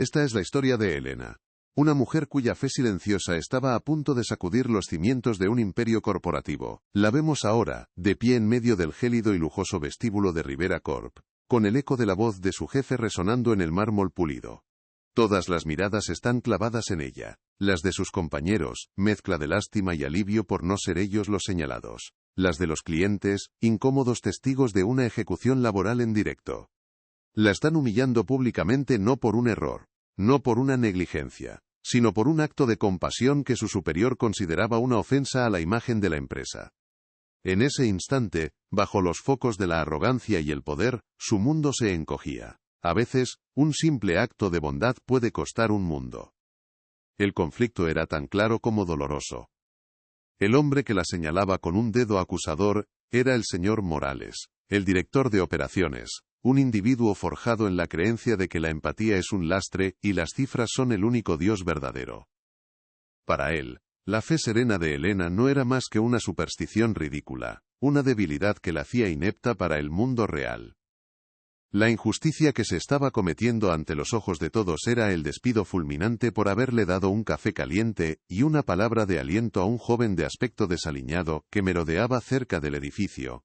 Esta es la historia de Elena. Una mujer cuya fe silenciosa estaba a punto de sacudir los cimientos de un imperio corporativo. La vemos ahora, de pie en medio del gélido y lujoso vestíbulo de Rivera Corp, con el eco de la voz de su jefe resonando en el mármol pulido. Todas las miradas están clavadas en ella, las de sus compañeros, mezcla de lástima y alivio por no ser ellos los señalados, las de los clientes, incómodos testigos de una ejecución laboral en directo. La están humillando públicamente no por un error, no por una negligencia, sino por un acto de compasión que su superior consideraba una ofensa a la imagen de la empresa. En ese instante, bajo los focos de la arrogancia y el poder, su mundo se encogía. A veces, un simple acto de bondad puede costar un mundo. El conflicto era tan claro como doloroso. El hombre que la señalaba con un dedo acusador era el señor Morales, el director de operaciones, un individuo forjado en la creencia de que la empatía es un lastre y las cifras son el único Dios verdadero. Para él, la fe serena de Elena no era más que una superstición ridícula, una debilidad que la hacía inepta para el mundo real. La injusticia que se estaba cometiendo ante los ojos de todos era el despido fulminante por haberle dado un café caliente y una palabra de aliento a un joven de aspecto desaliñado que merodeaba cerca del edificio.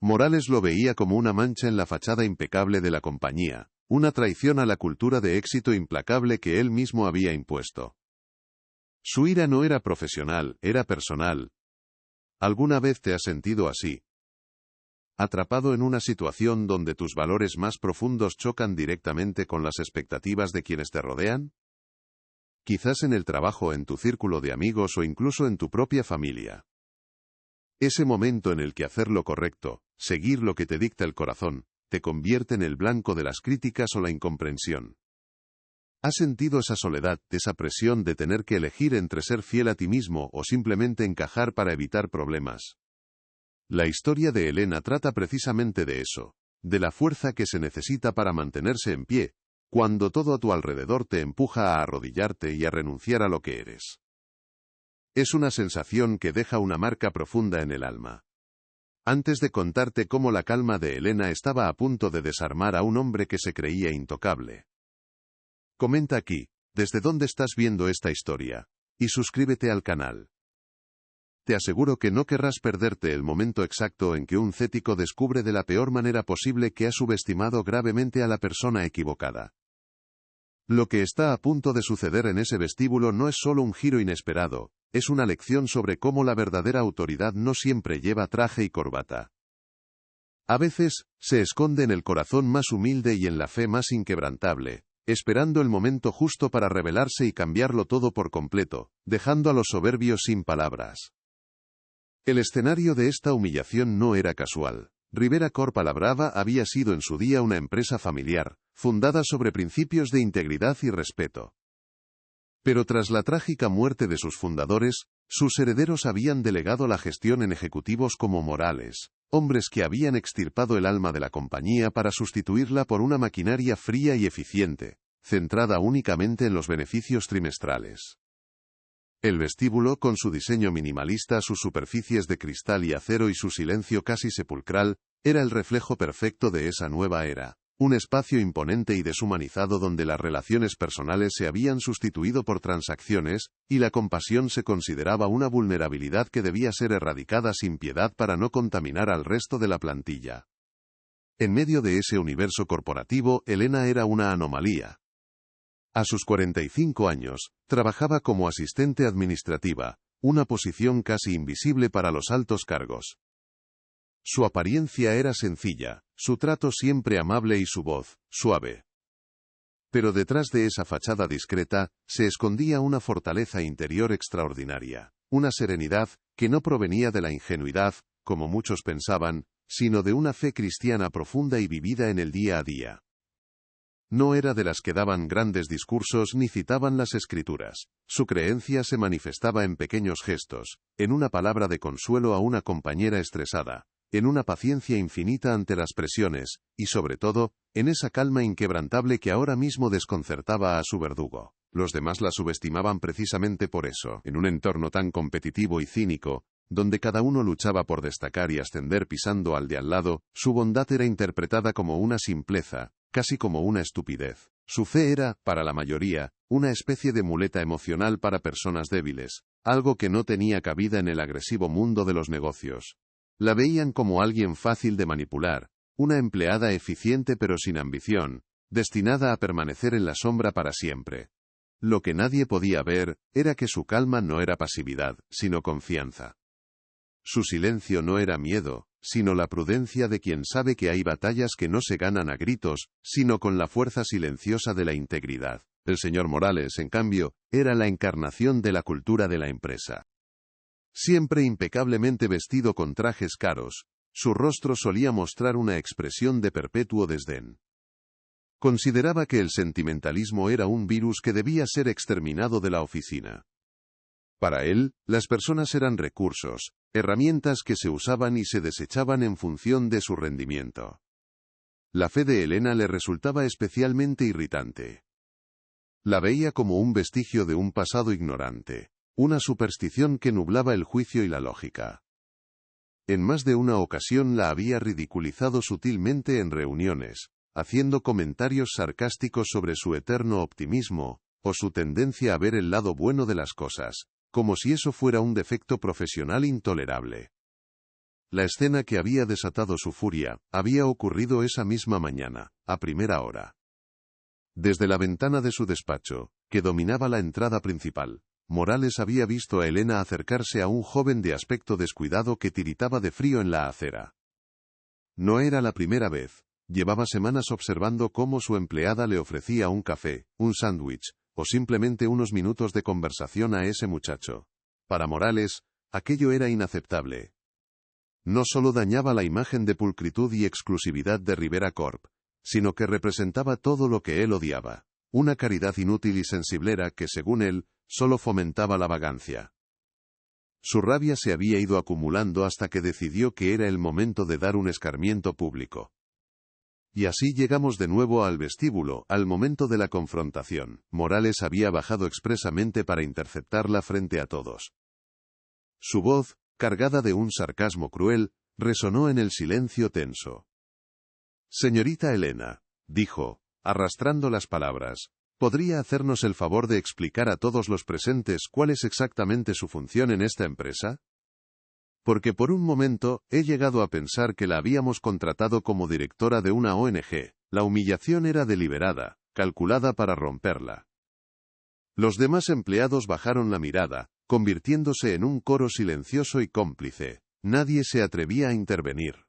Morales lo veía como una mancha en la fachada impecable de la compañía, una traición a la cultura de éxito implacable que él mismo había impuesto. Su ira no era profesional, era personal. ¿Alguna vez te has sentido así? Atrapado en una situación donde tus valores más profundos chocan directamente con las expectativas de quienes te rodean? Quizás en el trabajo, en tu círculo de amigos o incluso en tu propia familia. Ese momento en el que hacer lo correcto, seguir lo que te dicta el corazón, te convierte en el blanco de las críticas o la incomprensión. ¿Has sentido esa soledad, esa presión de tener que elegir entre ser fiel a ti mismo o simplemente encajar para evitar problemas? La historia de Elena trata precisamente de eso, de la fuerza que se necesita para mantenerse en pie, cuando todo a tu alrededor te empuja a arrodillarte y a renunciar a lo que eres. Es una sensación que deja una marca profunda en el alma. Antes de contarte cómo la calma de Elena estaba a punto de desarmar a un hombre que se creía intocable. Comenta aquí, desde dónde estás viendo esta historia, y suscríbete al canal. Te aseguro que no querrás perderte el momento exacto en que un cético descubre de la peor manera posible que ha subestimado gravemente a la persona equivocada. Lo que está a punto de suceder en ese vestíbulo no es solo un giro inesperado, es una lección sobre cómo la verdadera autoridad no siempre lleva traje y corbata. A veces, se esconde en el corazón más humilde y en la fe más inquebrantable, esperando el momento justo para revelarse y cambiarlo todo por completo, dejando a los soberbios sin palabras. El escenario de esta humillación no era casual. Rivera Corp a la brava había sido en su día una empresa familiar, fundada sobre principios de integridad y respeto. Pero tras la trágica muerte de sus fundadores, sus herederos habían delegado la gestión en ejecutivos como Morales, hombres que habían extirpado el alma de la compañía para sustituirla por una maquinaria fría y eficiente, centrada únicamente en los beneficios trimestrales. El vestíbulo, con su diseño minimalista, sus superficies de cristal y acero y su silencio casi sepulcral, era el reflejo perfecto de esa nueva era. Un espacio imponente y deshumanizado donde las relaciones personales se habían sustituido por transacciones, y la compasión se consideraba una vulnerabilidad que debía ser erradicada sin piedad para no contaminar al resto de la plantilla. En medio de ese universo corporativo, Elena era una anomalía. A sus 45 años, trabajaba como asistente administrativa, una posición casi invisible para los altos cargos. Su apariencia era sencilla, su trato siempre amable y su voz, suave. Pero detrás de esa fachada discreta, se escondía una fortaleza interior extraordinaria, una serenidad, que no provenía de la ingenuidad, como muchos pensaban, sino de una fe cristiana profunda y vivida en el día a día. No era de las que daban grandes discursos ni citaban las escrituras. Su creencia se manifestaba en pequeños gestos, en una palabra de consuelo a una compañera estresada, en una paciencia infinita ante las presiones, y sobre todo, en esa calma inquebrantable que ahora mismo desconcertaba a su verdugo. Los demás la subestimaban precisamente por eso. En un entorno tan competitivo y cínico, donde cada uno luchaba por destacar y ascender pisando al de al lado, su bondad era interpretada como una simpleza, casi como una estupidez. Su fe era, para la mayoría, una especie de muleta emocional para personas débiles, algo que no tenía cabida en el agresivo mundo de los negocios. La veían como alguien fácil de manipular, una empleada eficiente pero sin ambición, destinada a permanecer en la sombra para siempre. Lo que nadie podía ver, era que su calma no era pasividad, sino confianza. Su silencio no era miedo, sino la prudencia de quien sabe que hay batallas que no se ganan a gritos, sino con la fuerza silenciosa de la integridad. El señor Morales, en cambio, era la encarnación de la cultura de la empresa. Siempre impecablemente vestido con trajes caros, su rostro solía mostrar una expresión de perpetuo desdén. Consideraba que el sentimentalismo era un virus que debía ser exterminado de la oficina. Para él, las personas eran recursos, herramientas que se usaban y se desechaban en función de su rendimiento. La fe de Elena le resultaba especialmente irritante. La veía como un vestigio de un pasado ignorante, una superstición que nublaba el juicio y la lógica. En más de una ocasión la había ridiculizado sutilmente en reuniones, haciendo comentarios sarcásticos sobre su eterno optimismo, o su tendencia a ver el lado bueno de las cosas, como si eso fuera un defecto profesional intolerable. La escena que había desatado su furia, había ocurrido esa misma mañana, a primera hora. Desde la ventana de su despacho, que dominaba la entrada principal, Morales había visto a Elena acercarse a un joven de aspecto descuidado que tiritaba de frío en la acera. No era la primera vez, llevaba semanas observando cómo su empleada le ofrecía un café, un sándwich, o simplemente unos minutos de conversación a ese muchacho. Para Morales, aquello era inaceptable. No solo dañaba la imagen de pulcritud y exclusividad de Rivera Corp, sino que representaba todo lo que él odiaba, una caridad inútil y sensiblera que, según él, solo fomentaba la vagancia. Su rabia se había ido acumulando hasta que decidió que era el momento de dar un escarmiento público. Y así llegamos de nuevo al vestíbulo, al momento de la confrontación. Morales había bajado expresamente para interceptarla frente a todos. Su voz, cargada de un sarcasmo cruel, resonó en el silencio tenso. «Señorita Elena», dijo, arrastrando las palabras, «¿podría hacernos el favor de explicar a todos los presentes cuál es exactamente su función en esta empresa? Porque por un momento, he llegado a pensar que la habíamos contratado como directora de una ONG. La humillación era deliberada, calculada para romperla». Los demás empleados bajaron la mirada, convirtiéndose en un coro silencioso y cómplice. Nadie se atrevía a intervenir.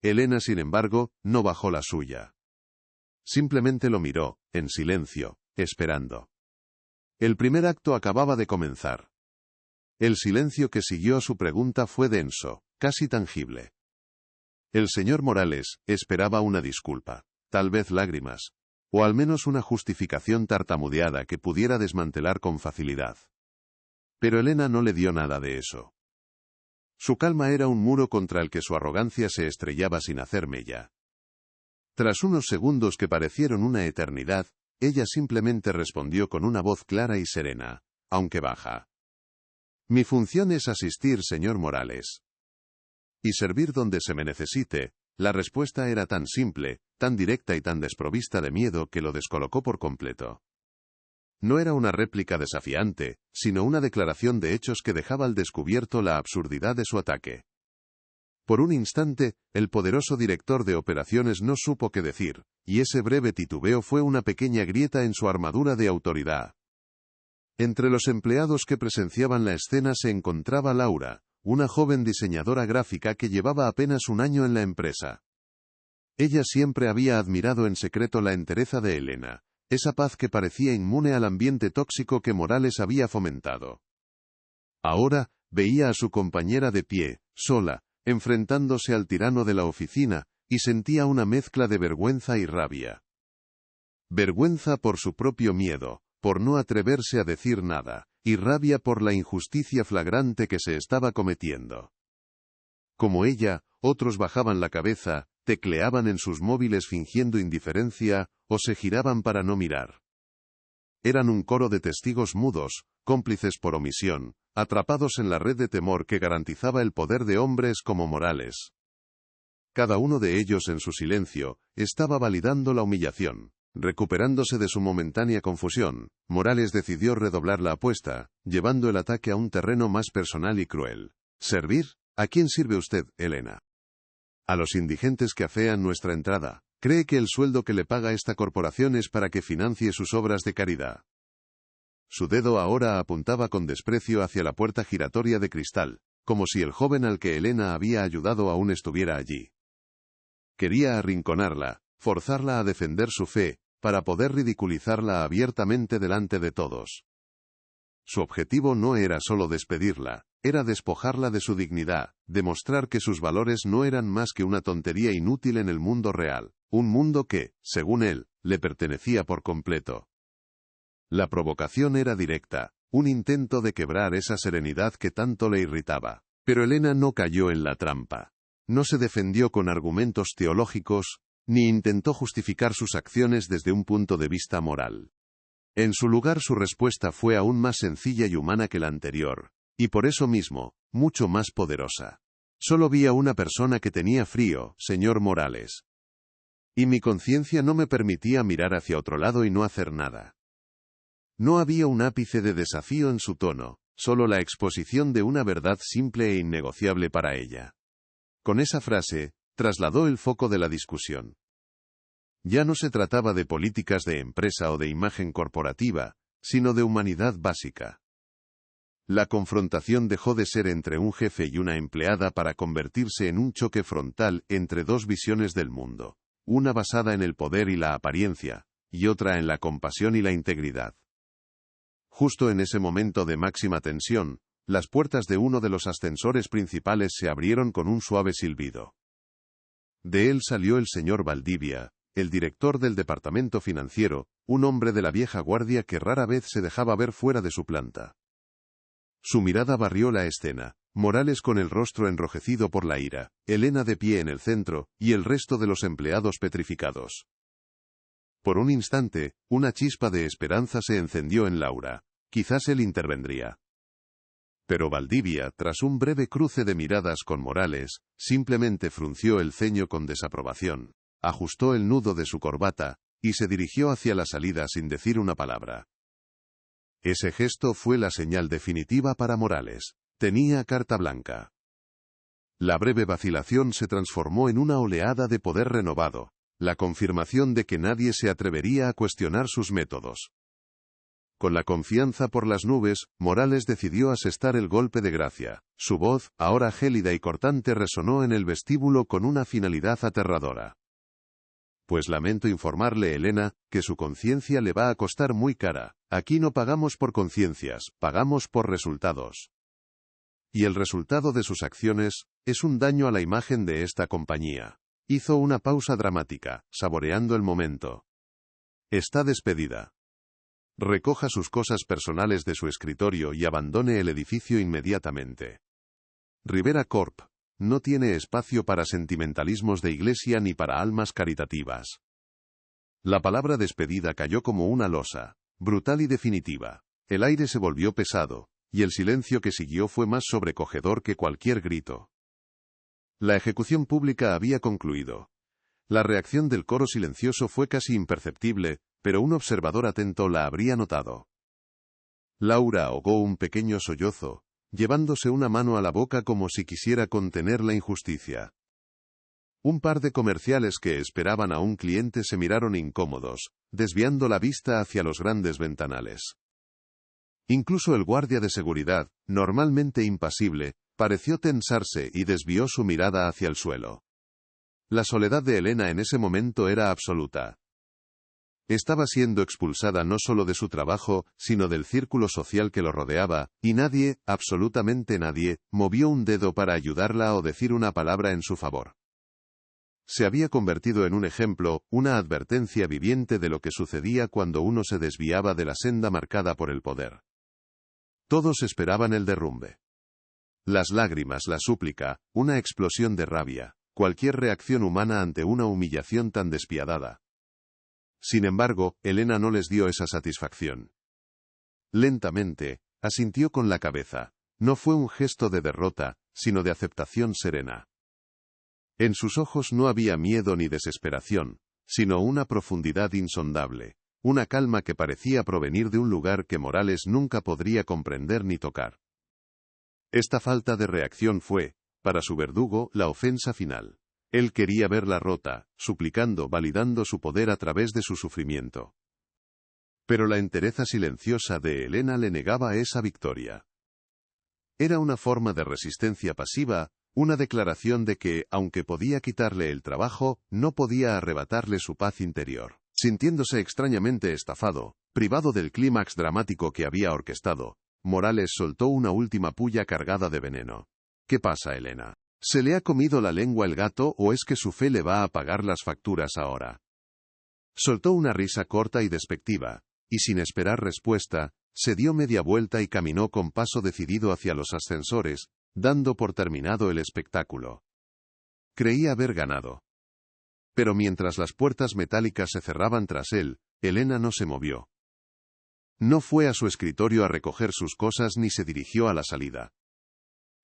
Elena, sin embargo, no bajó la suya. Simplemente lo miró, en silencio, esperando. El primer acto acababa de comenzar. El silencio que siguió a su pregunta fue denso, casi tangible. El señor Morales esperaba una disculpa, tal vez lágrimas, o al menos una justificación tartamudeada que pudiera desmantelar con facilidad. Pero Elena no le dio nada de eso. Su calma era un muro contra el que su arrogancia se estrellaba sin hacer mella. Tras unos segundos que parecieron una eternidad, ella simplemente respondió con una voz clara y serena, aunque baja. «Mi función es asistir, señor Morales. Y servir donde se me necesite». La respuesta era tan simple, tan directa y tan desprovista de miedo que lo descolocó por completo. No era una réplica desafiante, sino una declaración de hechos que dejaba al descubierto la absurdidad de su ataque. Por un instante, el poderoso director de operaciones no supo qué decir, y ese breve titubeo fue una pequeña grieta en su armadura de autoridad. Entre los empleados que presenciaban la escena se encontraba Laura, una joven diseñadora gráfica que llevaba apenas un año en la empresa. Ella siempre había admirado en secreto la entereza de Elena, esa paz que parecía inmune al ambiente tóxico que Morales había fomentado. Ahora, veía a su compañera de pie, sola, enfrentándose al tirano de la oficina, y sentía una mezcla de vergüenza y rabia. Vergüenza por su propio miedo, por no atreverse a decir nada, y rabia por la injusticia flagrante que se estaba cometiendo. Como ella, otros bajaban la cabeza, tecleaban en sus móviles fingiendo indiferencia, o se giraban para no mirar. Eran un coro de testigos mudos, cómplices por omisión, atrapados en la red de temor que garantizaba el poder de hombres como Morales. Cada uno de ellos en su silencio, estaba validando la humillación. Recuperándose de su momentánea confusión, Morales decidió redoblar la apuesta, llevando el ataque a un terreno más personal y cruel. ¿Servir? ¿A quién sirve usted, Elena? A los indigentes que afean nuestra entrada. ¿Cree que el sueldo que le paga esta corporación es para que financie sus obras de caridad? Su dedo ahora apuntaba con desprecio hacia la puerta giratoria de cristal, como si el joven al que Elena había ayudado aún estuviera allí. Quería arrinconarla, forzarla a defender su fe, para poder ridiculizarla abiertamente delante de todos. Su objetivo no era solo despedirla, era despojarla de su dignidad, demostrar que sus valores no eran más que una tontería inútil en el mundo real, un mundo que, según él, le pertenecía por completo. La provocación era directa, un intento de quebrar esa serenidad que tanto le irritaba. Pero Elena no cayó en la trampa. No se defendió con argumentos teológicos, ni intentó justificar sus acciones desde un punto de vista moral. En su lugar, su respuesta fue aún más sencilla y humana que la anterior, y por eso mismo, mucho más poderosa. Solo vi a una persona que tenía frío, señor Morales. Y mi conciencia no me permitía mirar hacia otro lado y no hacer nada. No había un ápice de desafío en su tono, solo la exposición de una verdad simple e innegociable para ella. Con esa frase, trasladó el foco de la discusión. Ya no se trataba de políticas de empresa o de imagen corporativa, sino de humanidad básica. La confrontación dejó de ser entre un jefe y una empleada para convertirse en un choque frontal entre dos visiones del mundo, una basada en el poder y la apariencia, y otra en la compasión y la integridad. Justo en ese momento de máxima tensión, las puertas de uno de los ascensores principales se abrieron con un suave silbido. De él salió el señor Valdivia, el director del departamento financiero, un hombre de la vieja guardia que rara vez se dejaba ver fuera de su planta. Su mirada barrió la escena, Morales con el rostro enrojecido por la ira, Elena de pie en el centro, y el resto de los empleados petrificados. Por un instante, una chispa de esperanza se encendió en Laura. Quizás él intervendría. Pero Valdivia, tras un breve cruce de miradas con Morales, simplemente frunció el ceño con desaprobación, ajustó el nudo de su corbata, y se dirigió hacia la salida sin decir una palabra. Ese gesto fue la señal definitiva para Morales. Tenía carta blanca. La breve vacilación se transformó en una oleada de poder renovado, la confirmación de que nadie se atrevería a cuestionar sus métodos. Con la confianza por las nubes, Morales decidió asestar el golpe de gracia. Su voz, ahora gélida y cortante, resonó en el vestíbulo con una finalidad aterradora. Pues lamento informarle, Elena, que su conciencia le va a costar muy cara. Aquí no pagamos por conciencias, pagamos por resultados. Y el resultado de sus acciones es un daño a la imagen de esta compañía. Hizo una pausa dramática, saboreando el momento. Está despedida. Recoja sus cosas personales de su escritorio y abandone el edificio inmediatamente. Rivera Corp. No tiene espacio para sentimentalismos de iglesia ni para almas caritativas. La palabra despedida cayó como una losa, brutal y definitiva. El aire se volvió pesado, y el silencio que siguió fue más sobrecogedor que cualquier grito. La ejecución pública había concluido. La reacción del coro silencioso fue casi imperceptible, pero un observador atento la habría notado. Laura ahogó un pequeño sollozo, llevándose una mano a la boca como si quisiera contener la injusticia. Un par de comerciales que esperaban a un cliente se miraron incómodos, desviando la vista hacia los grandes ventanales. Incluso el guardia de seguridad, normalmente impasible, pareció tensarse y desvió su mirada hacia el suelo. La soledad de Elena en ese momento era absoluta. Estaba siendo expulsada no solo de su trabajo, sino del círculo social que lo rodeaba, y nadie, absolutamente nadie, movió un dedo para ayudarla o decir una palabra en su favor. Se había convertido en un ejemplo, una advertencia viviente de lo que sucedía cuando uno se desviaba de la senda marcada por el poder. Todos esperaban el derrumbe. Las lágrimas, la súplica, una explosión de rabia, cualquier reacción humana ante una humillación tan despiadada. Sin embargo, Elena no les dio esa satisfacción. Lentamente, asintió con la cabeza. No fue un gesto de derrota, sino de aceptación serena. En sus ojos no había miedo ni desesperación, sino una profundidad insondable, una calma que parecía provenir de un lugar que Morales nunca podría comprender ni tocar. Esta falta de reacción fue, para su verdugo, la ofensa final. Él quería verla rota, suplicando, validando su poder a través de su sufrimiento. Pero la entereza silenciosa de Elena le negaba esa victoria. Era una forma de resistencia pasiva, una declaración de que, aunque podía quitarle el trabajo, no podía arrebatarle su paz interior. Sintiéndose extrañamente estafado, privado del clímax dramático que había orquestado, Morales soltó una última puya cargada de veneno. ¿Qué pasa, Elena? ¿Se le ha comido la lengua el gato o es que su fe le va a pagar las facturas ahora? Soltó una risa corta y despectiva, y sin esperar respuesta, se dio media vuelta y caminó con paso decidido hacia los ascensores, dando por terminado el espectáculo. Creía haber ganado. Pero mientras las puertas metálicas se cerraban tras él, Elena no se movió. No fue a su escritorio a recoger sus cosas ni se dirigió a la salida.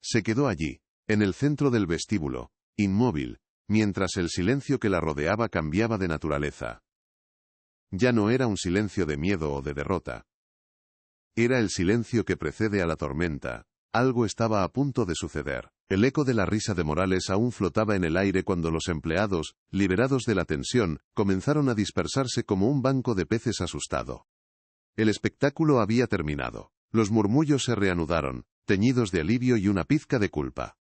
Se quedó allí, en el centro del vestíbulo, inmóvil, mientras el silencio que la rodeaba cambiaba de naturaleza. Ya no era un silencio de miedo o de derrota. Era el silencio que precede a la tormenta. Algo estaba a punto de suceder. El eco de la risa de Morales aún flotaba en el aire cuando los empleados, liberados de la tensión, comenzaron a dispersarse como un banco de peces asustado. El espectáculo había terminado. Los murmullos se reanudaron, teñidos de alivio y una pizca de culpa.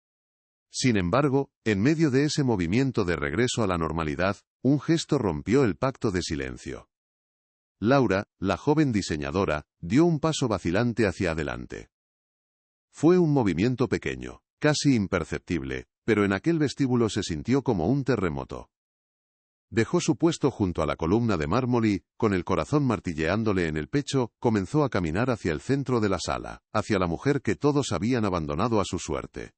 Sin embargo, en medio de ese movimiento de regreso a la normalidad, un gesto rompió el pacto de silencio. Laura, la joven diseñadora, dio un paso vacilante hacia adelante. Fue un movimiento pequeño, casi imperceptible, pero en aquel vestíbulo se sintió como un terremoto. Dejó su puesto junto a la columna de mármol y, con el corazón martilleándole en el pecho, comenzó a caminar hacia el centro de la sala, hacia la mujer que todos habían abandonado a su suerte.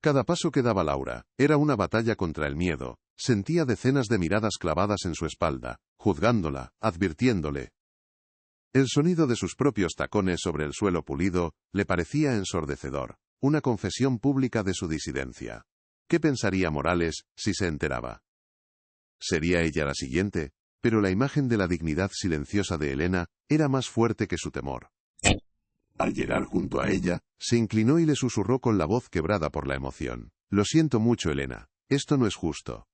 Cada paso que daba Laura, era una batalla contra el miedo. Sentía decenas de miradas clavadas en su espalda, juzgándola, advirtiéndole. El sonido de sus propios tacones sobre el suelo pulido, le parecía ensordecedor, una confesión pública de su disidencia. ¿Qué pensaría Morales, si se enteraba? Sería ella la siguiente, pero la imagen de la dignidad silenciosa de Elena era más fuerte que su temor. Al llegar junto a ella, se inclinó y le susurró con la voz quebrada por la emoción. Lo siento mucho, Elena, esto no es justo.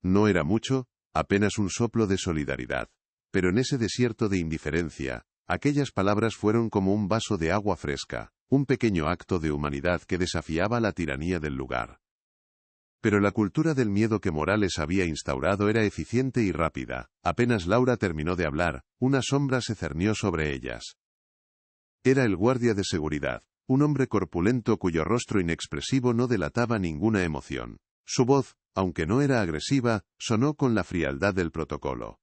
No era mucho, apenas un soplo de solidaridad. Pero en ese desierto de indiferencia, aquellas palabras fueron como un vaso de agua fresca, un pequeño acto de humanidad que desafiaba la tiranía del lugar. Pero la cultura del miedo que Morales había instaurado era eficiente y rápida. Apenas Laura terminó de hablar, una sombra se cernió sobre ellas. Era el guardia de seguridad, un hombre corpulento cuyo rostro inexpresivo no delataba ninguna emoción. Su voz, aunque no era agresiva, sonó con la frialdad del protocolo.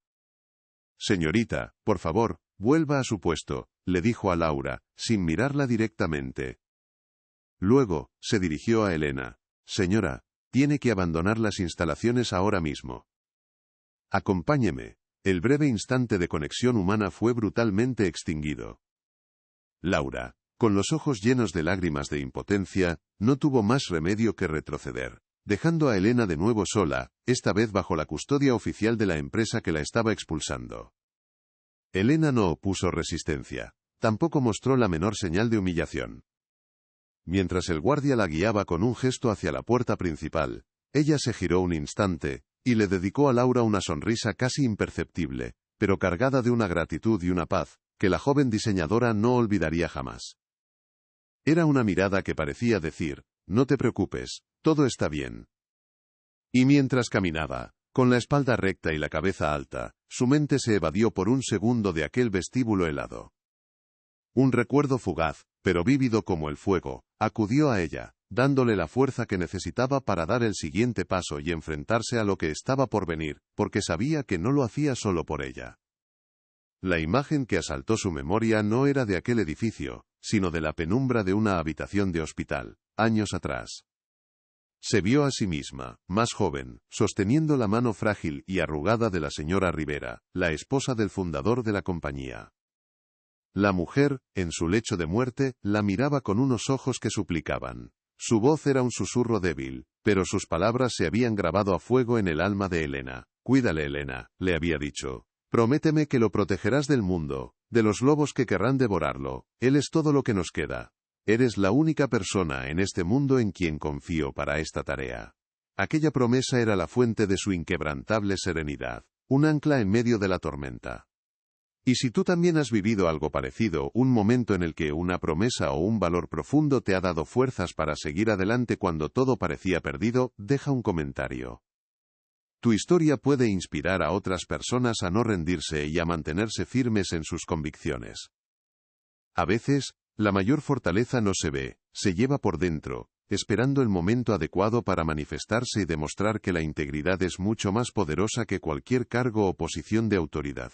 Señorita, por favor, vuelva a su puesto, le dijo a Laura, sin mirarla directamente. Luego, se dirigió a Elena. Señora, tiene que abandonar las instalaciones ahora mismo. Acompáñeme. El breve instante de conexión humana fue brutalmente extinguido. Laura, con los ojos llenos de lágrimas de impotencia, no tuvo más remedio que retroceder, dejando a Elena de nuevo sola, esta vez bajo la custodia oficial de la empresa que la estaba expulsando. Elena no opuso resistencia, tampoco mostró la menor señal de humillación. Mientras el guardia la guiaba con un gesto hacia la puerta principal, ella se giró un instante, y le dedicó a Laura una sonrisa casi imperceptible, pero cargada de una gratitud y una paz, que la joven diseñadora no olvidaría jamás. Era una mirada que parecía decir, no te preocupes, todo está bien. Y mientras caminaba, con la espalda recta y la cabeza alta, su mente se evadió por un segundo de aquel vestíbulo helado. Un recuerdo fugaz, pero vívido como el fuego, acudió a ella, dándole la fuerza que necesitaba para dar el siguiente paso y enfrentarse a lo que estaba por venir, porque sabía que no lo hacía solo por ella. La imagen que asaltó su memoria no era de aquel edificio, sino de la penumbra de una habitación de hospital, años atrás. Se vio a sí misma, más joven, sosteniendo la mano frágil y arrugada de la señora Rivera, la esposa del fundador de la compañía. La mujer, en su lecho de muerte, la miraba con unos ojos que suplicaban. Su voz era un susurro débil, pero sus palabras se habían grabado a fuego en el alma de Elena. Cuídale, Elena, le había dicho. Prométeme que lo protegerás del mundo, de los lobos que querrán devorarlo. Él es todo lo que nos queda. Eres la única persona en este mundo en quien confío para esta tarea. Aquella promesa era la fuente de su inquebrantable serenidad, un ancla en medio de la tormenta. Y si tú también has vivido algo parecido, un momento en el que una promesa o un valor profundo te ha dado fuerzas para seguir adelante cuando todo parecía perdido, deja un comentario. Tu historia puede inspirar a otras personas a no rendirse y a mantenerse firmes en sus convicciones. A veces, la mayor fortaleza no se ve, se lleva por dentro, esperando el momento adecuado para manifestarse y demostrar que la integridad es mucho más poderosa que cualquier cargo o posición de autoridad.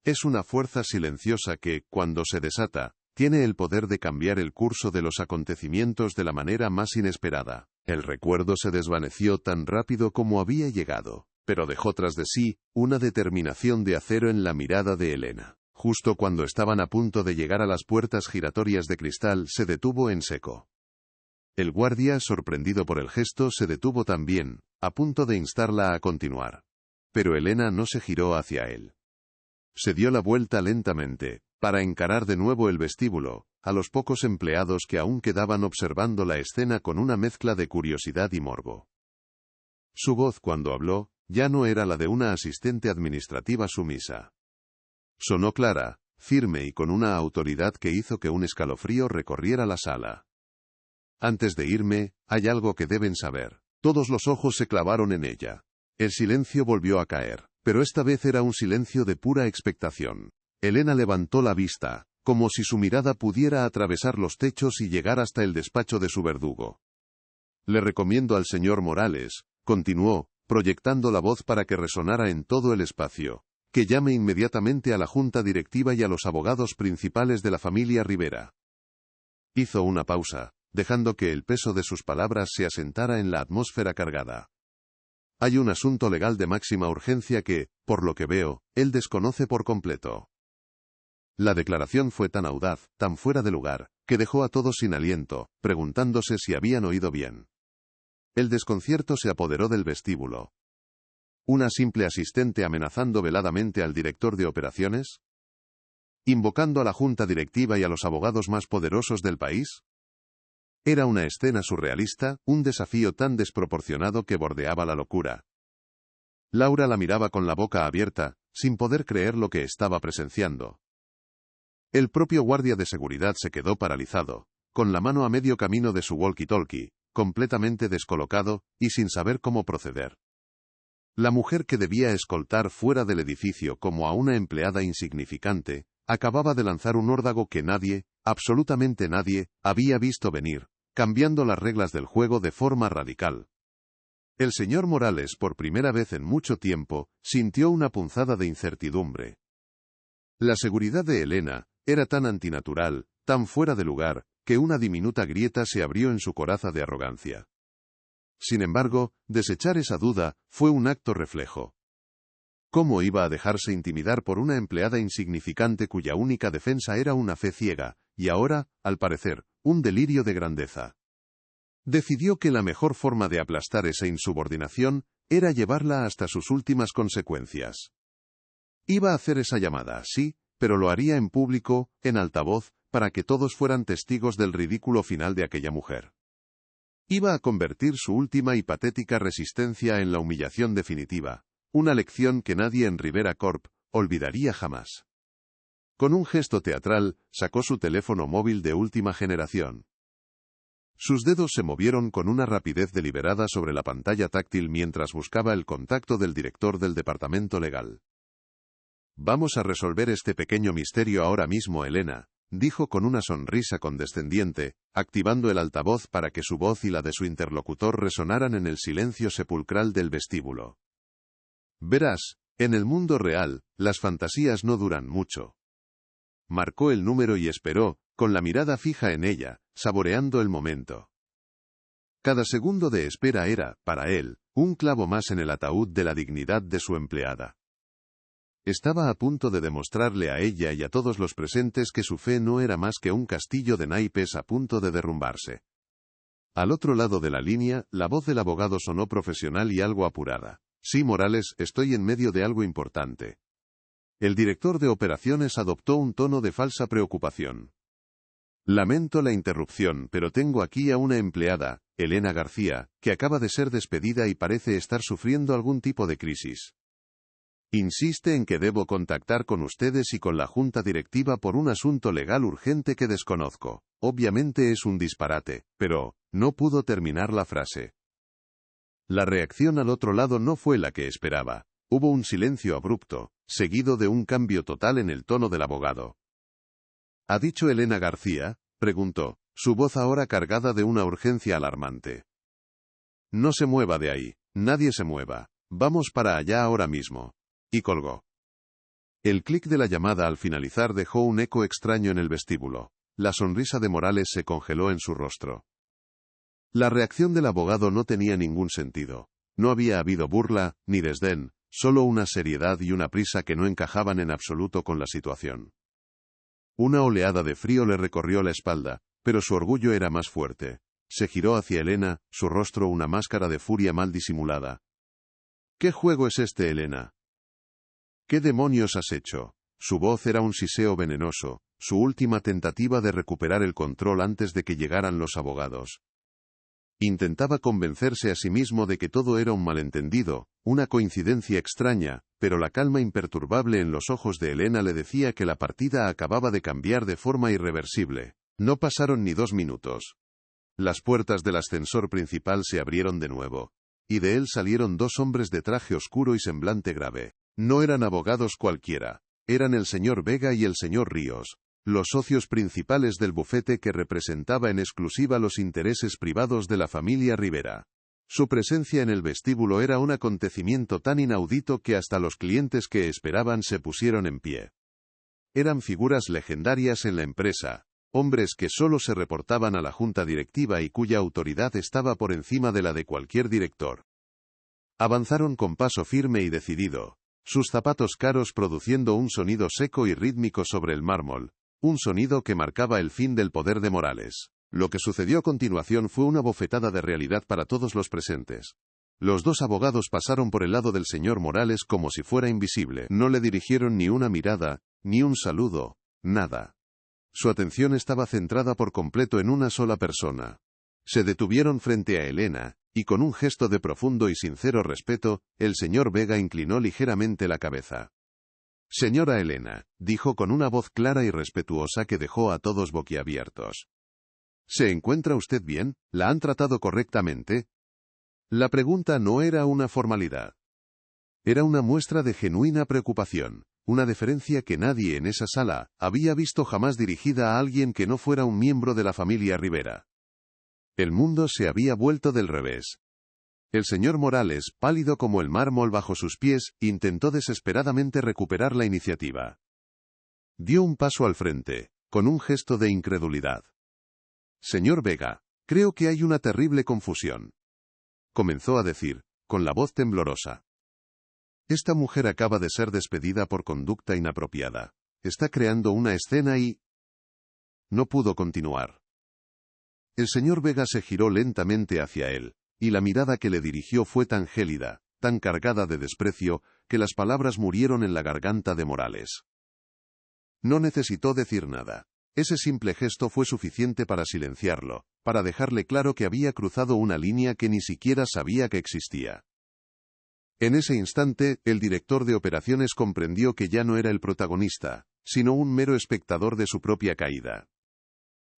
Es una fuerza silenciosa que, cuando se desata, tiene el poder de cambiar el curso de los acontecimientos de la manera más inesperada. El recuerdo se desvaneció tan rápido como había llegado, pero dejó tras de sí una determinación de acero en la mirada de Elena. Justo cuando estaban a punto de llegar a las puertas giratorias de cristal, se detuvo en seco. El guardia, sorprendido por el gesto, se detuvo también, a punto de instarla a continuar. Pero Elena no se giró hacia él. Se dio la vuelta lentamente, para encarar de nuevo el vestíbulo, a los pocos empleados que aún quedaban observando la escena con una mezcla de curiosidad y morbo. Su voz cuando habló, ya no era la de una asistente administrativa sumisa. Sonó clara, firme y con una autoridad que hizo que un escalofrío recorriera la sala. Antes de irme, hay algo que deben saber. Todos los ojos se clavaron en ella. El silencio volvió a caer, pero esta vez era un silencio de pura expectación. Elena levantó la vista, como si su mirada pudiera atravesar los techos y llegar hasta el despacho de su verdugo. Le recomiendo al señor Morales, continuó, proyectando la voz para que resonara en todo el espacio, que llame inmediatamente a la junta directiva y a los abogados principales de la familia Rivera. Hizo una pausa, dejando que el peso de sus palabras se asentara en la atmósfera cargada. Hay un asunto legal de máxima urgencia que, por lo que veo, él desconoce por completo. La declaración fue tan audaz, tan fuera de lugar, que dejó a todos sin aliento, preguntándose si habían oído bien. El desconcierto se apoderó del vestíbulo. ¿Una simple asistente amenazando veladamente al director de operaciones? ¿Invocando a la junta directiva y a los abogados más poderosos del país? Era una escena surrealista, un desafío tan desproporcionado que bordeaba la locura. Laura la miraba con la boca abierta, sin poder creer lo que estaba presenciando. El propio guardia de seguridad se quedó paralizado, con la mano a medio camino de su walkie-talkie, completamente descolocado, y sin saber cómo proceder. La mujer que debía escoltar fuera del edificio como a una empleada insignificante, acababa de lanzar un órdago que nadie, absolutamente nadie, había visto venir, cambiando las reglas del juego de forma radical. El señor Morales, por primera vez en mucho tiempo, sintió una punzada de incertidumbre. La seguridad de Elena era tan antinatural, tan fuera de lugar, que una diminuta grieta se abrió en su coraza de arrogancia. Sin embargo, desechar esa duda fue un acto reflejo. ¿Cómo iba a dejarse intimidar por una empleada insignificante cuya única defensa era una fe ciega, y ahora, al parecer, un delirio de grandeza? Decidió que la mejor forma de aplastar esa insubordinación era llevarla hasta sus últimas consecuencias. Iba a hacer esa llamada, sí, pero lo haría en público, en altavoz, para que todos fueran testigos del ridículo final de aquella mujer. Iba a convertir su última y patética resistencia en la humillación definitiva, una lección que nadie en Rivera Corp olvidaría jamás. Con un gesto teatral, sacó su teléfono móvil de última generación. Sus dedos se movieron con una rapidez deliberada sobre la pantalla táctil mientras buscaba el contacto del director del departamento legal. «Vamos a resolver este pequeño misterio ahora mismo, Elena», dijo con una sonrisa condescendiente, activando el altavoz para que su voz y la de su interlocutor resonaran en el silencio sepulcral del vestíbulo. «Verás, en el mundo real, las fantasías no duran mucho». Marcó el número y esperó, con la mirada fija en ella, saboreando el momento. Cada segundo de espera era, para él, un clavo más en el ataúd de la dignidad de su empleada. Estaba a punto de demostrarle a ella y a todos los presentes que su fe no era más que un castillo de naipes a punto de derrumbarse. Al otro lado de la línea, la voz del abogado sonó profesional y algo apurada. Sí, Morales, estoy en medio de algo importante. El director de operaciones adoptó un tono de falsa preocupación. Lamento la interrupción, pero tengo aquí a una empleada, Elena García, que acaba de ser despedida y parece estar sufriendo algún tipo de crisis. Insiste en que debo contactar con ustedes y con la junta directiva por un asunto legal urgente que desconozco. Obviamente es un disparate, pero no pudo terminar la frase. La reacción al otro lado no fue la que esperaba. Hubo un silencio abrupto, seguido de un cambio total en el tono del abogado. ¿Ha dicho Elena García?, preguntó, su voz ahora cargada de una urgencia alarmante. No se mueva de ahí, nadie se mueva. Vamos para allá ahora mismo. Y colgó. El clic de la llamada al finalizar dejó un eco extraño en el vestíbulo. La sonrisa de Morales se congeló en su rostro. La reacción del abogado no tenía ningún sentido. No había habido burla, ni desdén, solo una seriedad y una prisa que no encajaban en absoluto con la situación. Una oleada de frío le recorrió la espalda, pero su orgullo era más fuerte. Se giró hacia Elena, su rostro una máscara de furia mal disimulada. ¿Qué juego es este, Elena? ¿Qué demonios has hecho? Su voz era un siseo venenoso, su última tentativa de recuperar el control antes de que llegaran los abogados. Intentaba convencerse a sí mismo de que todo era un malentendido, una coincidencia extraña, pero la calma imperturbable en los ojos de Elena le decía que la partida acababa de cambiar de forma irreversible. No pasaron ni 2 minutos. Las puertas del ascensor principal se abrieron de nuevo, y de él salieron 2 hombres de traje oscuro y semblante grave. No eran abogados cualquiera, eran el señor Vega y el señor Ríos, los socios principales del bufete que representaba en exclusiva los intereses privados de la familia Rivera. Su presencia en el vestíbulo era un acontecimiento tan inaudito que hasta los clientes que esperaban se pusieron en pie. Eran figuras legendarias en la empresa, hombres que solo se reportaban a la junta directiva y cuya autoridad estaba por encima de la de cualquier director. Avanzaron con paso firme y decidido, sus zapatos caros produciendo un sonido seco y rítmico sobre el mármol, un sonido que marcaba el fin del poder de Morales. Lo que sucedió a continuación fue una bofetada de realidad para todos los presentes. Los 2 abogados pasaron por el lado del señor Morales como si fuera invisible. No le dirigieron ni una mirada, ni un saludo, nada. Su atención estaba centrada por completo en una sola persona. Se detuvieron frente a Elena, y con un gesto de profundo y sincero respeto, el señor Vega inclinó ligeramente la cabeza. Señora Elena, dijo con una voz clara y respetuosa que dejó a todos boquiabiertos. ¿Se encuentra usted bien? ¿La han tratado correctamente? La pregunta no era una formalidad. Era una muestra de genuina preocupación, una deferencia que nadie en esa sala había visto jamás dirigida a alguien que no fuera un miembro de la familia Rivera. El mundo se había vuelto del revés. El señor Morales, pálido como el mármol bajo sus pies, intentó desesperadamente recuperar la iniciativa. Dio un paso al frente, con un gesto de incredulidad. Señor Vega, creo que hay una terrible confusión. Comenzó a decir, con la voz temblorosa. Esta mujer acaba de ser despedida por conducta inapropiada. Está creando una escena y... No pudo continuar. El señor Vega se giró lentamente hacia él, y la mirada que le dirigió fue tan gélida, tan cargada de desprecio, que las palabras murieron en la garganta de Morales. No necesitó decir nada. Ese simple gesto fue suficiente para silenciarlo, para dejarle claro que había cruzado una línea que ni siquiera sabía que existía. En ese instante, el director de operaciones comprendió que ya no era el protagonista, sino un mero espectador de su propia caída.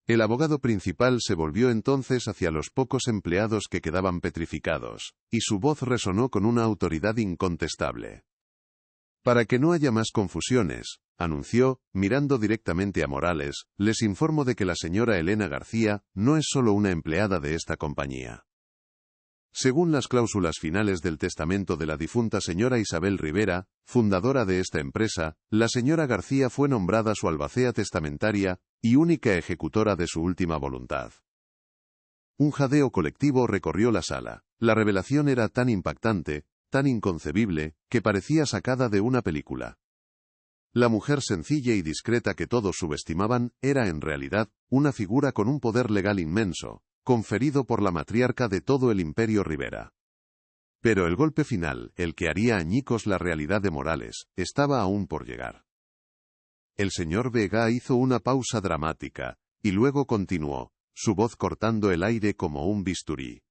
El abogado principal se volvió entonces hacia los pocos empleados que quedaban petrificados, y su voz resonó con una autoridad incontestable. Para que no haya más confusiones, anunció, mirando directamente a Morales, les informo de que la señora Elena García no es solo una empleada de esta compañía. Según las cláusulas finales del testamento de la difunta señora Isabel Rivera, fundadora de esta empresa, la señora García fue nombrada su albacea testamentaria y única ejecutora de su última voluntad. Un jadeo colectivo recorrió la sala. La revelación era tan impactante, tan inconcebible, que parecía sacada de una película. La mujer sencilla y discreta que todos subestimaban era en realidad una figura con un poder legal inmenso, conferido por la matriarca de todo el imperio Rivera. Pero el golpe final, el que haría añicos la realidad de Morales, estaba aún por llegar. El señor Vega hizo una pausa dramática, y luego continuó, su voz cortando el aire como un bisturí.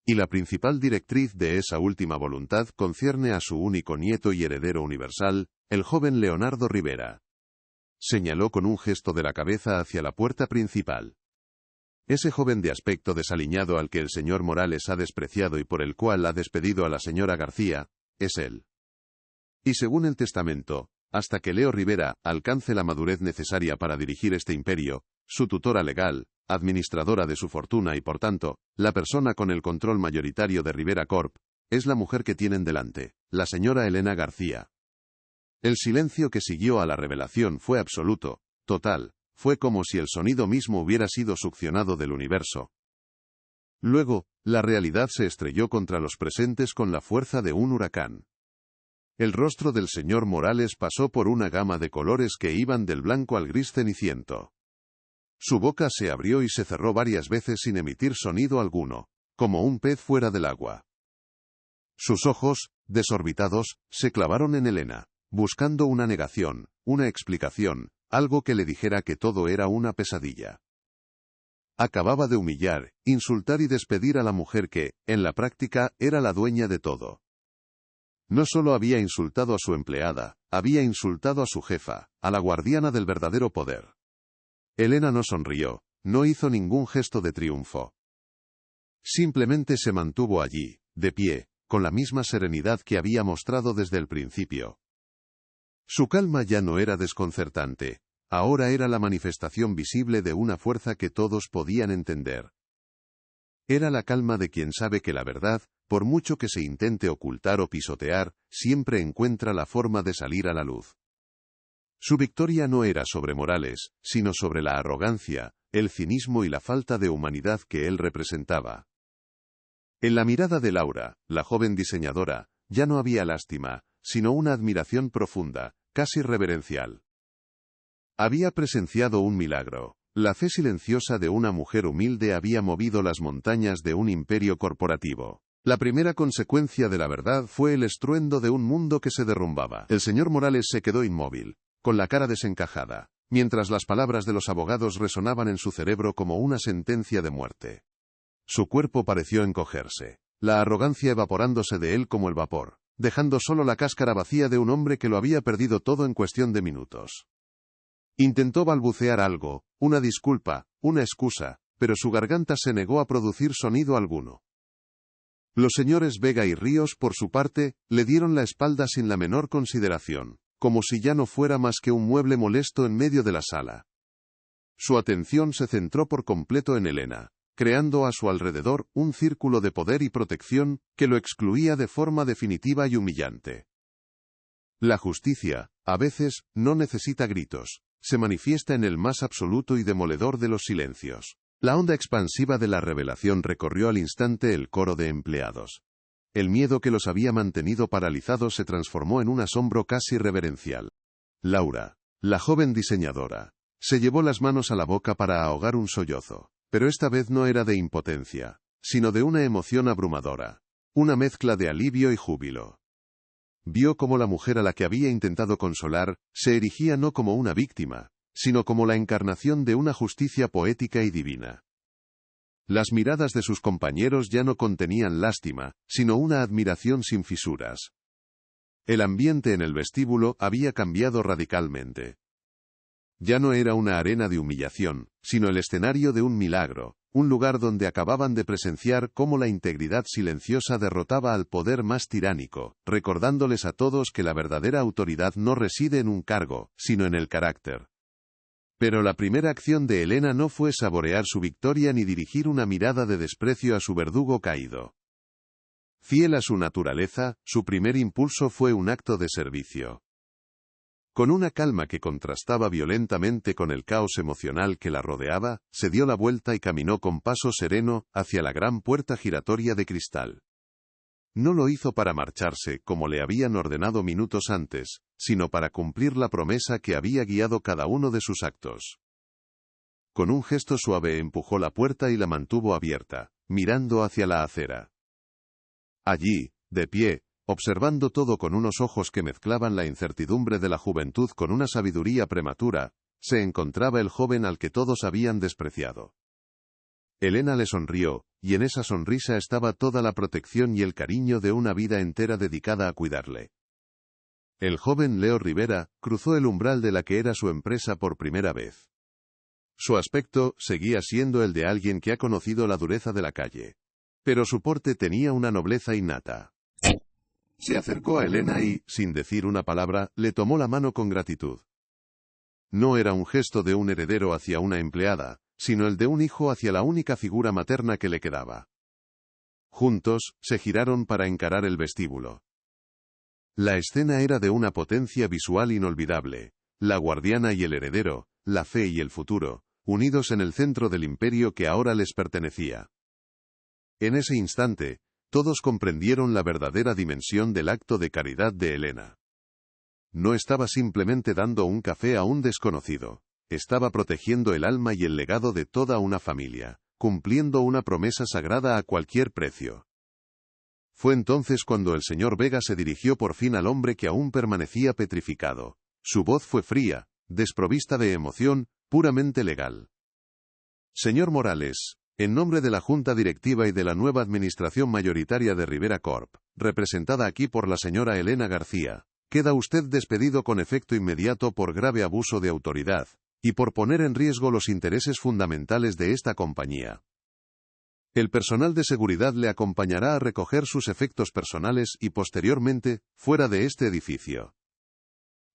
Y la principal directriz de esa última voluntad concierne a su único nieto y heredero universal, el joven Leonardo Rivera. Señaló con un gesto de la cabeza hacia la puerta principal. Ese joven de aspecto desaliñado al que el señor Morales ha despreciado y por el cual ha despedido a la señora García, es él. Y según el testamento, hasta que Leo Rivera alcance la madurez necesaria para dirigir este imperio, su tutora legal, administradora de su fortuna y por tanto, la persona con el control mayoritario de Rivera Corp, es la mujer que tienen delante, la señora Elena García. El silencio que siguió a la revelación fue absoluto, total, fue como si el sonido mismo hubiera sido succionado del universo. Luego, la realidad se estrelló contra los presentes con la fuerza de un huracán. El rostro del señor Morales pasó por una gama de colores que iban del blanco al gris ceniciento. Su boca se abrió y se cerró varias veces sin emitir sonido alguno, como un pez fuera del agua. Sus ojos, desorbitados, se clavaron en Elena, buscando una negación, una explicación, algo que le dijera que todo era una pesadilla. Acababa de humillar, insultar y despedir a la mujer que, en la práctica, era la dueña de todo. No solo había insultado a su empleada, había insultado a su jefa, a la guardiana del verdadero poder. Elena no sonrió, no hizo ningún gesto de triunfo. Simplemente se mantuvo allí, de pie, con la misma serenidad que había mostrado desde el principio. Su calma ya no era desconcertante, ahora era la manifestación visible de una fuerza que todos podían entender. Era la calma de quien sabe que la verdad, por mucho que se intente ocultar o pisotear, siempre encuentra la forma de salir a la luz. Su victoria no era sobre Morales, sino sobre la arrogancia, el cinismo y la falta de humanidad que él representaba. En la mirada de Laura, la joven diseñadora, ya no había lástima, sino una admiración profunda, casi reverencial. Había presenciado un milagro. La fe silenciosa de una mujer humilde había movido las montañas de un imperio corporativo. La primera consecuencia de la verdad fue el estruendo de un mundo que se derrumbaba. El señor Morales se quedó inmóvil, con la cara desencajada, mientras las palabras de los abogados resonaban en su cerebro como una sentencia de muerte. Su cuerpo pareció encogerse, la arrogancia evaporándose de él como el vapor, dejando solo la cáscara vacía de un hombre que lo había perdido todo en cuestión de minutos. Intentó balbucear algo, una disculpa, una excusa, pero su garganta se negó a producir sonido alguno. Los señores Vega y Ríos, por su parte, le dieron la espalda sin la menor consideración, como si ya no fuera más que un mueble molesto en medio de la sala. Su atención se centró por completo en Elena, creando a su alrededor un círculo de poder y protección que lo excluía de forma definitiva y humillante. La justicia, a veces, no necesita gritos, se manifiesta en el más absoluto y demoledor de los silencios. La onda expansiva de la revelación recorrió al instante el coro de empleados. El miedo que los había mantenido paralizados se transformó en un asombro casi reverencial. Laura, la joven diseñadora, se llevó las manos a la boca para ahogar un sollozo, pero esta vez no era de impotencia, sino de una emoción abrumadora, una mezcla de alivio y júbilo. Vio cómo la mujer a la que había intentado consolar, se erigía no como una víctima, sino como la encarnación de una justicia poética y divina. Las miradas de sus compañeros ya no contenían lástima, sino una admiración sin fisuras. El ambiente en el vestíbulo había cambiado radicalmente. Ya no era una arena de humillación, sino el escenario de un milagro, un lugar donde acababan de presenciar cómo la integridad silenciosa derrotaba al poder más tiránico, recordándoles a todos que la verdadera autoridad no reside en un cargo, sino en el carácter. Pero la primera acción de Elena no fue saborear su victoria ni dirigir una mirada de desprecio a su verdugo caído. Fiel a su naturaleza, su primer impulso fue un acto de servicio. Con una calma que contrastaba violentamente con el caos emocional que la rodeaba, se dio la vuelta y caminó con paso sereno hacia la gran puerta giratoria de cristal. No lo hizo para marcharse, como le habían ordenado minutos antes, sino para cumplir la promesa que había guiado cada uno de sus actos. Con un gesto suave empujó la puerta y la mantuvo abierta, mirando hacia la acera. Allí, de pie, observando todo con unos ojos que mezclaban la incertidumbre de la juventud con una sabiduría prematura, se encontraba el joven al que todos habían despreciado. Elena le sonrió, y en esa sonrisa estaba toda la protección y el cariño de una vida entera dedicada a cuidarle. El joven Leo Rivera cruzó el umbral de la que era su empresa por primera vez. Su aspecto seguía siendo el de alguien que ha conocido la dureza de la calle. Pero su porte tenía una nobleza innata. Se acercó a Elena y, sin decir una palabra, le tomó la mano con gratitud. No era un gesto de un heredero hacia una empleada, sino el de un hijo hacia la única figura materna que le quedaba. Juntos, se giraron para encarar el vestíbulo. La escena era de una potencia visual inolvidable. La guardiana y el heredero, la fe y el futuro, unidos en el centro del imperio que ahora les pertenecía. En ese instante, todos comprendieron la verdadera dimensión del acto de caridad de Elena. No estaba simplemente dando un café a un desconocido. Estaba protegiendo el alma y el legado de toda una familia, cumpliendo una promesa sagrada a cualquier precio. Fue entonces cuando el señor Vega se dirigió por fin al hombre que aún permanecía petrificado. Su voz fue fría, desprovista de emoción, puramente legal. Señor Morales, en nombre de la Junta Directiva y de la nueva administración mayoritaria de Rivera Corp., representada aquí por la señora Elena García, queda usted despedido con efecto inmediato por grave abuso de autoridad, y por poner en riesgo los intereses fundamentales de esta compañía. El personal de seguridad le acompañará a recoger sus efectos personales y posteriormente, fuera de este edificio.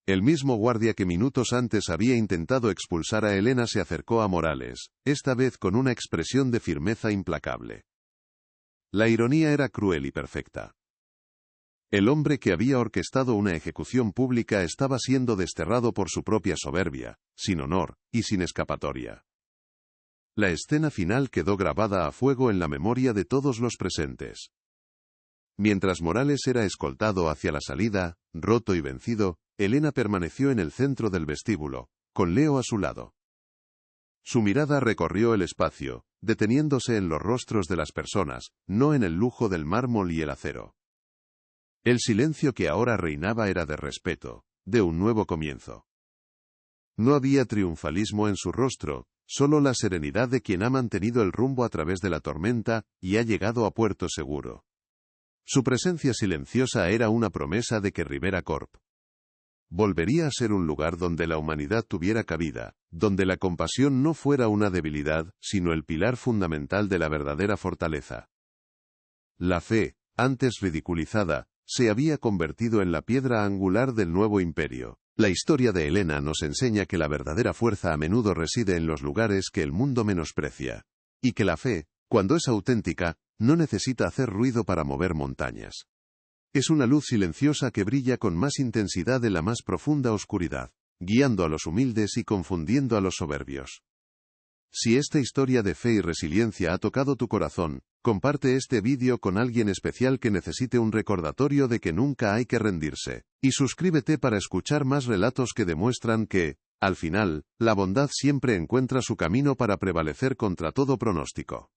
El mismo guardia que minutos antes había intentado expulsar a Elena se acercó a Morales, esta vez con una expresión de firmeza implacable. La ironía era cruel y perfecta. El hombre que había orquestado una ejecución pública estaba siendo desterrado por su propia soberbia, sin honor y sin escapatoria. La escena final quedó grabada a fuego en la memoria de todos los presentes. Mientras Morales era escoltado hacia la salida, roto y vencido, Elena permaneció en el centro del vestíbulo, con Leo a su lado. Su mirada recorrió el espacio, deteniéndose en los rostros de las personas, no en el lujo del mármol y el acero. El silencio que ahora reinaba era de respeto, de un nuevo comienzo. No había triunfalismo en su rostro, solo la serenidad de quien ha mantenido el rumbo a través de la tormenta y ha llegado a puerto seguro. Su presencia silenciosa era una promesa de que Rivera Corp. volvería a ser un lugar donde la humanidad tuviera cabida, donde la compasión no fuera una debilidad, sino el pilar fundamental de la verdadera fortaleza. La fe, antes ridiculizada, se había convertido en la piedra angular del nuevo imperio. La historia de Elena nos enseña que la verdadera fuerza a menudo reside en los lugares que el mundo menosprecia. Y que la fe, cuando es auténtica, no necesita hacer ruido para mover montañas. Es una luz silenciosa que brilla con más intensidad en la más profunda oscuridad, guiando a los humildes y confundiendo a los soberbios. Si esta historia de fe y resiliencia ha tocado tu corazón, comparte este vídeo con alguien especial que necesite un recordatorio de que nunca hay que rendirse, y suscríbete para escuchar más relatos que demuestran que, al final, la bondad siempre encuentra su camino para prevalecer contra todo pronóstico.